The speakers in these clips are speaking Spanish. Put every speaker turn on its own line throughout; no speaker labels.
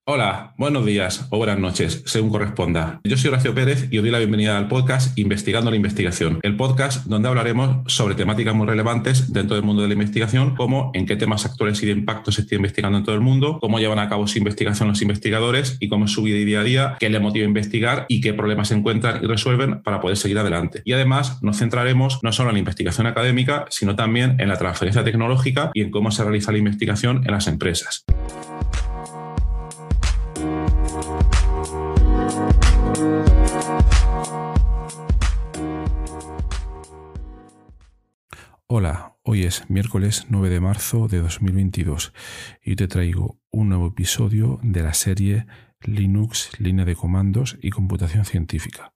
Hola, buenos días o buenas noches, según corresponda. Yo soy Horacio Pérez y os doy la bienvenida al podcast Investigando la Investigación, el podcast donde hablaremos sobre temáticas muy relevantes dentro del mundo de la investigación, como en qué temas actuales y de impacto se está investigando en todo el mundo, cómo llevan a cabo su investigación los investigadores y cómo es su vida y día a día, qué les motiva a investigar y qué problemas se encuentran y resuelven para poder seguir adelante. Y además nos centraremos no solo en la investigación académica, sino también en la transferencia tecnológica y en cómo se realiza la investigación en las empresas.
Hola, hoy es miércoles 9 de marzo de 2022 y te traigo un nuevo episodio de la serie Linux, línea de comandos y computación científica.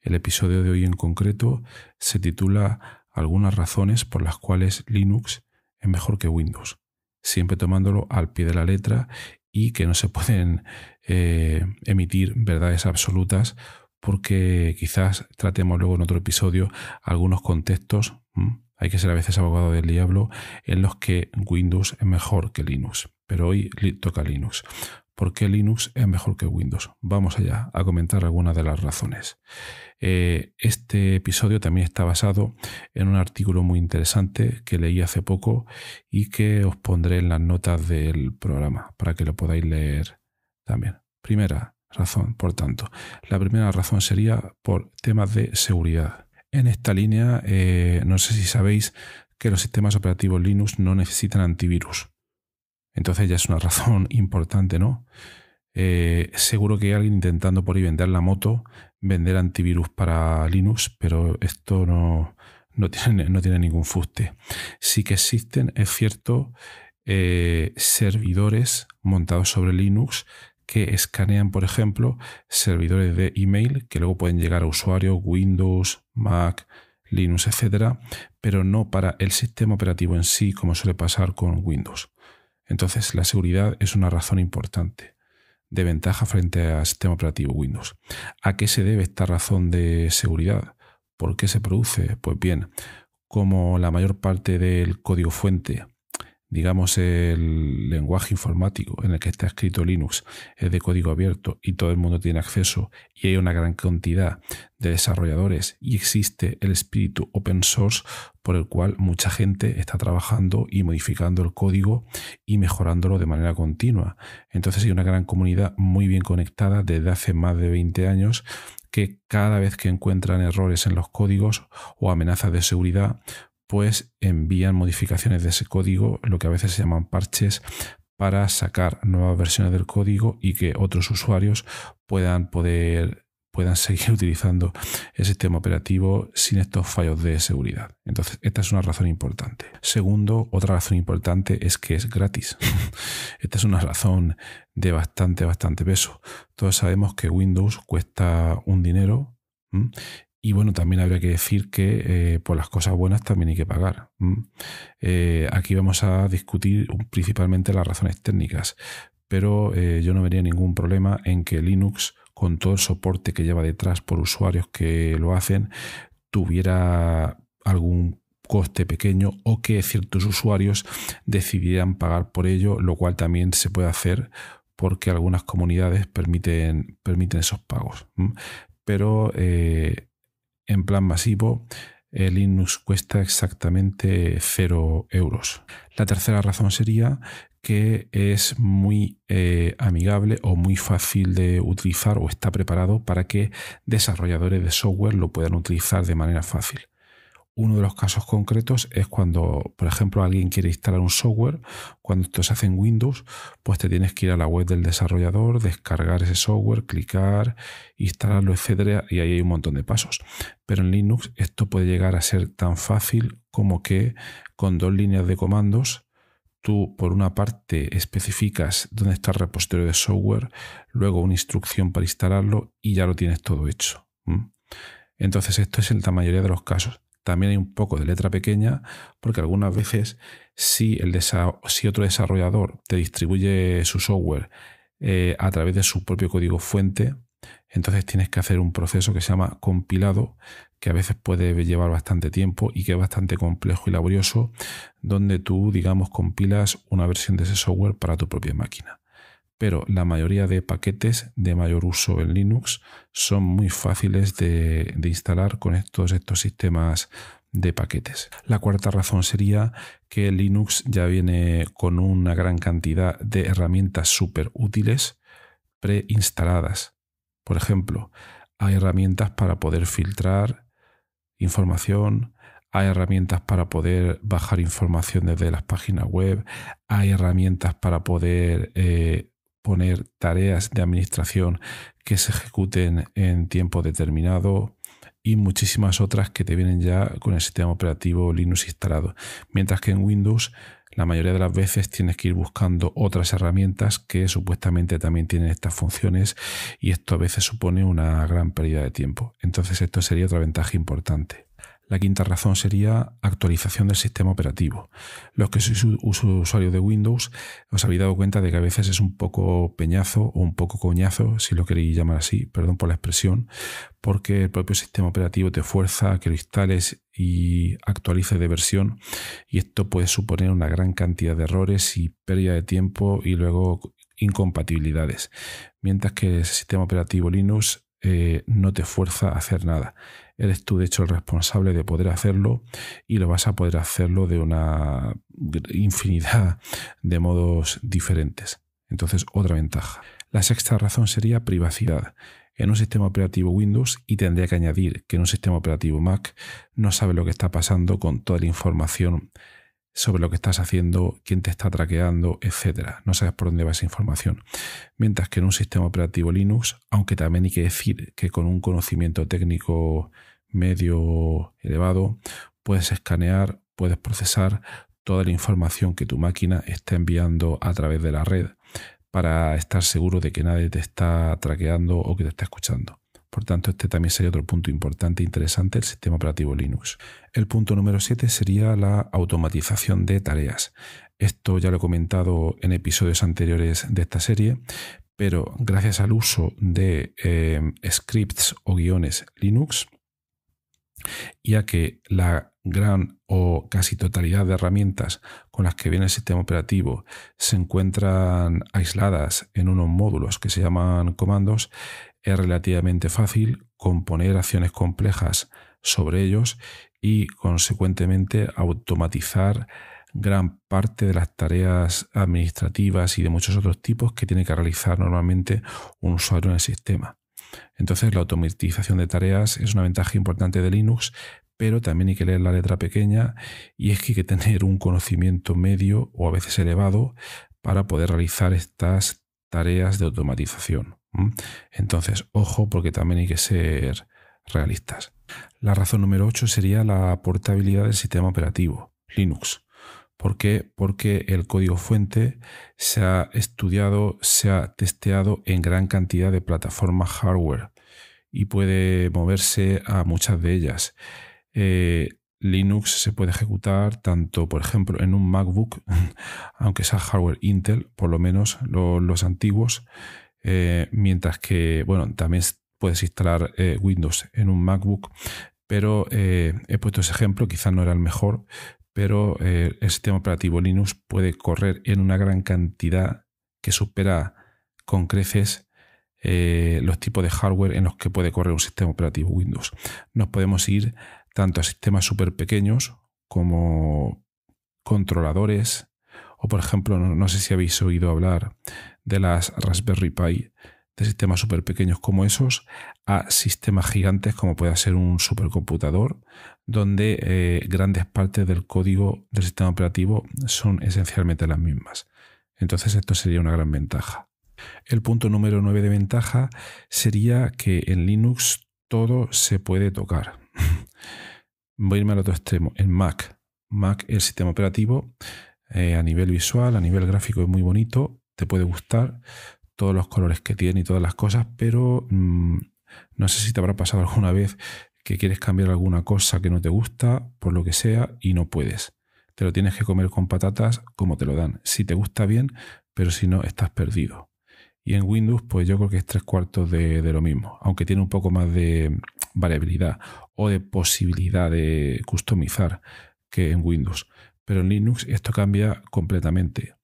El episodio de hoy en concreto se titula Algunas razones por las cuales Linux es mejor que Windows, siempre tomándolo al pie de la letra y que no se pueden emitir verdades absolutas porque quizás tratemos luego en otro episodio algunos contextos. Hay que ser a veces abogado del diablo en los que Windows es mejor que Linux. Pero hoy toca Linux. ¿Por qué Linux es mejor que Windows? Vamos allá a comentar algunas de las razones. Este episodio también está basado en un artículo muy interesante que leí hace poco y que os pondré en las notas del programa para que lo podáis leer también. Primera razón, por tanto. La primera razón sería por temas de seguridad. En esta línea, no sé si sabéis que los sistemas operativos Linux no necesitan antivirus. Entonces ya es una razón importante, ¿no? Seguro que hay alguien intentando por ahí vender la moto, vender antivirus para Linux, pero esto no tiene ningún fuste. Sí que existen, es cierto, servidores montados sobre Linux que escanean, por ejemplo, servidores de email que luego pueden llegar a usuarios Windows, Mac, Linux, etcétera, pero no para el sistema operativo en sí, como suele pasar con Windows. Entonces, la seguridad es una razón importante de ventaja frente al sistema operativo Windows. ¿A qué se debe esta razón de seguridad? ¿Por qué se produce? Pues bien, como la mayor parte del código fuente, digamos el lenguaje informático en el que está escrito Linux, es de código abierto y todo el mundo tiene acceso y hay una gran cantidad de desarrolladores y existe el espíritu open source por el cual mucha gente está trabajando y modificando el código y mejorándolo de manera continua. Entonces hay una gran comunidad muy bien conectada desde hace más de 20 años que cada vez que encuentran errores en los códigos o amenazas de seguridad, pues envían modificaciones de ese código, lo que a veces se llaman parches, para sacar nuevas versiones del código y que otros usuarios puedan seguir utilizando el sistema operativo sin estos fallos de seguridad. Entonces, esta es una razón importante. Segundo, otra razón importante es que es gratis. Esta es una razón de bastante peso. Todos sabemos que Windows cuesta un dinero. Y bueno, también habría que decir que por las cosas buenas también hay que pagar. Aquí vamos a discutir principalmente las razones técnicas, pero yo no vería ningún problema en que Linux, con todo el soporte que lleva detrás por usuarios que lo hacen, tuviera algún coste pequeño o que ciertos usuarios decidieran pagar por ello, lo cual también se puede hacer porque algunas comunidades permiten esos pagos. Pero en plan masivo, Linux cuesta exactamente 0 euros. La tercera razón sería que es muy amigable o muy fácil de utilizar o está preparado para que desarrolladores de software lo puedan utilizar de manera fácil. Uno de los casos concretos es cuando, por ejemplo, alguien quiere instalar un software. Cuando esto se hace en Windows, pues te tienes que ir a la web del desarrollador, descargar ese software, clicar, instalarlo, etcétera, y ahí hay un montón de pasos. Pero en Linux esto puede llegar a ser tan fácil como que con 2 líneas de comandos tú, por una parte, especificas dónde está el repositorio de software, luego una instrucción para instalarlo y ya lo tienes todo hecho. Entonces esto es en la mayoría de los casos. También hay un poco de letra pequeña porque algunas veces si otro desarrollador te distribuye su software a través de su propio código fuente, entonces tienes que hacer un proceso que se llama compilado, que a veces puede llevar bastante tiempo y que es bastante complejo y laborioso, donde tú, digamos, compilas una versión de ese software para tu propia máquina. pero la mayoría de paquetes de mayor uso en Linux son muy fáciles de instalar con todos estos sistemas de paquetes. La cuarta razón sería que Linux ya viene con una gran cantidad de herramientas súper útiles preinstaladas. Por ejemplo, hay herramientas para poder filtrar información, hay herramientas para poder bajar información desde las páginas web, hay herramientas para poder poner tareas de administración que se ejecuten en tiempo determinado y muchísimas otras que te vienen ya con el sistema operativo Linux instalado. Mientras que en Windows la mayoría de las veces tienes que ir buscando otras herramientas que supuestamente también tienen estas funciones y esto a veces supone una gran pérdida de tiempo. Entonces esto sería otra ventaja importante. La quinta razón sería actualización del sistema operativo. Los que sois usuarios de Windows os habéis dado cuenta de que a veces es un poco peñazo o un poco coñazo, si lo queréis llamar así, perdón por la expresión, porque el propio sistema operativo te fuerza a que lo instales y actualices de versión y esto puede suponer una gran cantidad de errores y pérdida de tiempo y luego incompatibilidades. Mientras que el sistema operativo Linux no te fuerza a hacer nada. Eres tú, de hecho, el responsable de poder hacerlo y lo vas a poder hacerlo de una infinidad de modos diferentes. Entonces, otra ventaja. La sexta razón sería privacidad. En un sistema operativo Windows, y tendría que añadir que en un sistema operativo Mac, no sabes lo que está pasando con toda la información sobre lo que estás haciendo, quién te está traqueando, etcétera. No sabes por dónde va esa información. Mientras que en un sistema operativo Linux, aunque también hay que decir que con un conocimiento técnico medio elevado, puedes escanear, puedes procesar toda la información que tu máquina está enviando a través de la red para estar seguro de que nadie te está traqueando o que te está escuchando. Por tanto, este también sería otro punto importante e interesante del sistema operativo Linux. El punto número 7 sería la automatización de tareas. Esto ya lo he comentado en episodios anteriores de esta serie, pero gracias al uso de scripts o guiones Linux, y a que la gran o casi totalidad de herramientas con las que viene el sistema operativo se encuentran aisladas en unos módulos que se llaman comandos, es relativamente fácil componer acciones complejas sobre ellos y, consecuentemente, automatizar gran parte de las tareas administrativas y de muchos otros tipos que tiene que realizar normalmente un usuario en el sistema. Entonces, la automatización de tareas es una ventaja importante de Linux, pero también hay que leer la letra pequeña y es que hay que tener un conocimiento medio o a veces elevado para poder realizar estas tareas de automatización. Entonces, ojo, porque también hay que ser realistas. La razón número 8 sería la portabilidad del sistema operativo Linux. ¿Por qué? Porque el código fuente se ha estudiado, se ha testeado en gran cantidad de plataformas hardware y puede moverse a muchas de ellas. Linux se puede ejecutar tanto, por ejemplo, en un MacBook, aunque sea hardware Intel, por lo menos los antiguos, mientras que, bueno, también puedes instalar Windows en un MacBook, pero he puesto ese ejemplo, quizás no era el mejor, pero el sistema operativo Linux puede correr en una gran cantidad que supera con creces los tipos de hardware en los que puede correr un sistema operativo Windows. Nos podemos ir tanto a sistemas súper pequeños como controladores, o por ejemplo, no sé si habéis oído hablar de las Raspberry Pi, de sistemas súper pequeños como esos, a sistemas gigantes como puede ser un supercomputador, donde grandes partes del código del sistema operativo son esencialmente las mismas. Entonces esto sería una gran ventaja. El punto número 9 de ventaja sería que en Linux todo se puede tocar. Voy a irme al otro extremo. En Mac, el sistema operativo, a nivel visual, a nivel gráfico es muy bonito, te puede gustar todos los colores que tiene y todas las cosas, pero no sé si te habrá pasado alguna vez que quieres cambiar alguna cosa que no te gusta, por lo que sea, y no puedes. Te lo tienes que comer con patatas como te lo dan. Si te gusta bien, pero si no, estás perdido. Y en Windows, pues yo creo que es 3/4 de lo mismo, aunque tiene un poco más de variabilidad o de posibilidad de customizar que en Windows. Pero en Linux esto cambia completamente,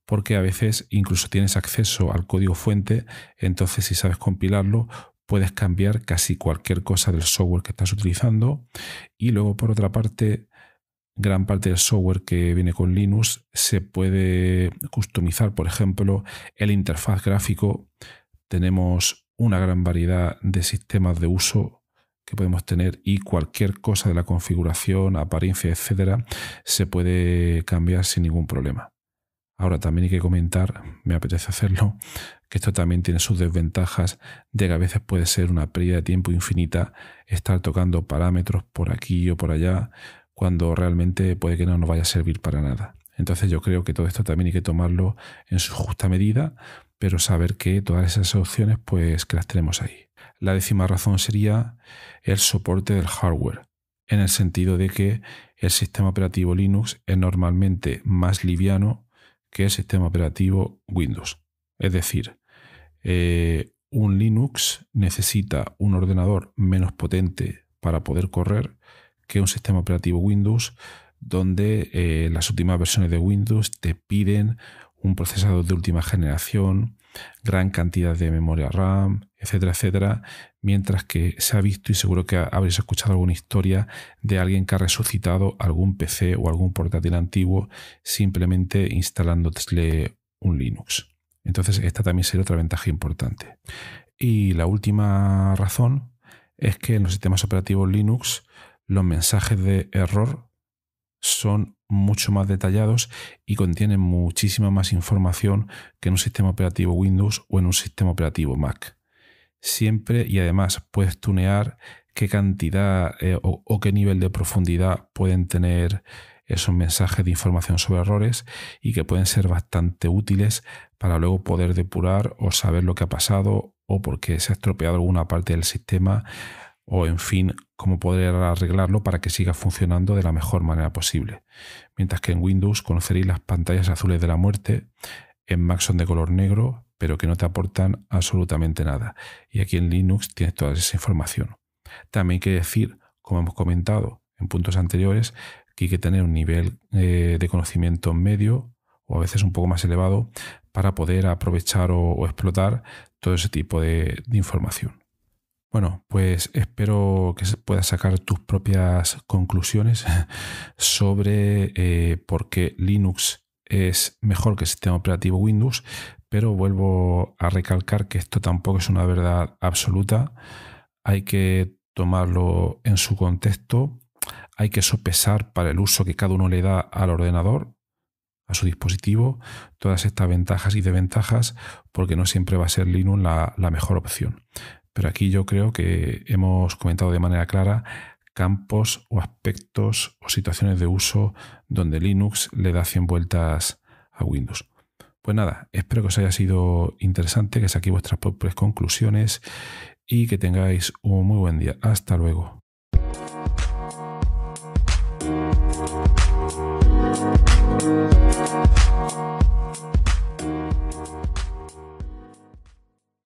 porque a veces incluso tienes acceso al código fuente, entonces si sabes compilarlo, puedes cambiar casi cualquier cosa del software que estás utilizando. Y luego, por otra parte, gran parte del software que viene con Linux se puede customizar. Por ejemplo, el interfaz gráfico. Tenemos una gran variedad de sistemas de uso que podemos tener y cualquier cosa de la configuración, apariencia, etcétera, se puede cambiar sin ningún problema. Ahora también hay que comentar, me apetece hacerlo, que esto también tiene sus desventajas de que a veces puede ser una pérdida de tiempo infinita estar tocando parámetros por aquí o por allá cuando realmente puede que no nos vaya a servir para nada. Entonces yo creo que todo esto también hay que tomarlo en su justa medida, pero saber que todas esas opciones pues que las tenemos ahí. La 10ª razón sería el soporte del hardware, en el sentido de que el sistema operativo Linux es normalmente más liviano que el sistema operativo Windows. Es decir, un Linux necesita un ordenador menos potente para poder correr que un sistema operativo Windows, donde las últimas versiones de Windows te piden un procesador de última generación, gran cantidad de memoria RAM, etcétera, etcétera, mientras que se ha visto, y seguro que habréis escuchado alguna historia de alguien que ha resucitado algún PC o algún portátil antiguo simplemente instalándole un Linux. Entonces esta también sería otra ventaja importante. Y la última razón es que en los sistemas operativos Linux los mensajes de error son mucho más detallados y contienen muchísima más información que en un sistema operativo Windows o en un sistema operativo Mac. Siempre, y además puedes tunear qué cantidad o qué nivel de profundidad pueden tener esos mensajes de información sobre errores y que pueden ser bastante útiles para luego poder depurar o saber lo que ha pasado o por qué se ha estropeado alguna parte del sistema o, en fin, cómo poder arreglarlo para que siga funcionando de la mejor manera posible. Mientras que en Windows conoceréis las pantallas azules de la muerte, en Mac son de color negro, pero que no te aportan absolutamente nada. Y aquí en Linux tienes toda esa información. También hay que decir, como hemos comentado en puntos anteriores, que hay que tener un nivel de conocimiento medio o a veces un poco más elevado para poder aprovechar o explotar todo ese tipo de información. Bueno, pues espero que puedas sacar tus propias conclusiones sobre por qué Linux es mejor que el sistema operativo Windows, pero vuelvo a recalcar que esto tampoco es una verdad absoluta. Hay que tomarlo en su contexto, hay que sopesar para el uso que cada uno le da al ordenador, a su dispositivo, todas estas ventajas y desventajas, porque no siempre va a ser Linux la mejor opción. Pero aquí yo creo que hemos comentado de manera clara campos o aspectos o situaciones de uso donde Linux le da 100 vueltas a Windows. Pues nada, espero que os haya sido interesante, que saquéis vuestras propias conclusiones y que tengáis un muy buen día. Hasta luego.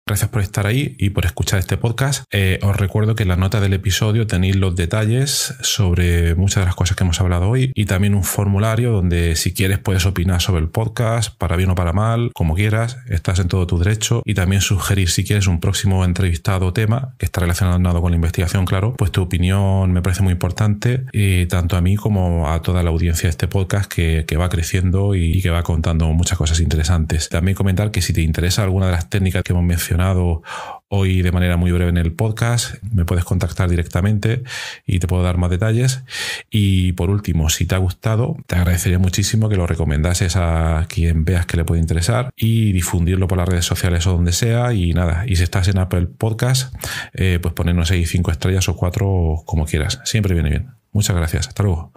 Gracias por estar ahí y por escuchar este podcast. Os recuerdo que en las notas del episodio tenéis los detalles sobre muchas de las cosas que hemos hablado hoy y también un formulario donde si quieres puedes opinar sobre el podcast, para bien o para mal, como quieras, estás en todo tu derecho, y también sugerir si quieres un próximo entrevistado o tema que está relacionado con la investigación, claro, pues tu opinión me parece muy importante, tanto a mí como a toda la audiencia de este podcast que va creciendo y que va contando muchas cosas interesantes. También comentar que si te interesa alguna de las técnicas que hemos mencionado hoy de manera muy breve en el podcast, me puedes contactar directamente y te puedo dar más detalles. Y por último, si te ha gustado, te agradecería muchísimo que lo recomendases a quien veas que le puede interesar y difundirlo por las redes sociales o donde sea. Y nada, y si estás en Apple Podcast, pues ponernos ahí 5 estrellas o 4 como quieras. Siempre viene bien. Muchas gracias. Hasta luego.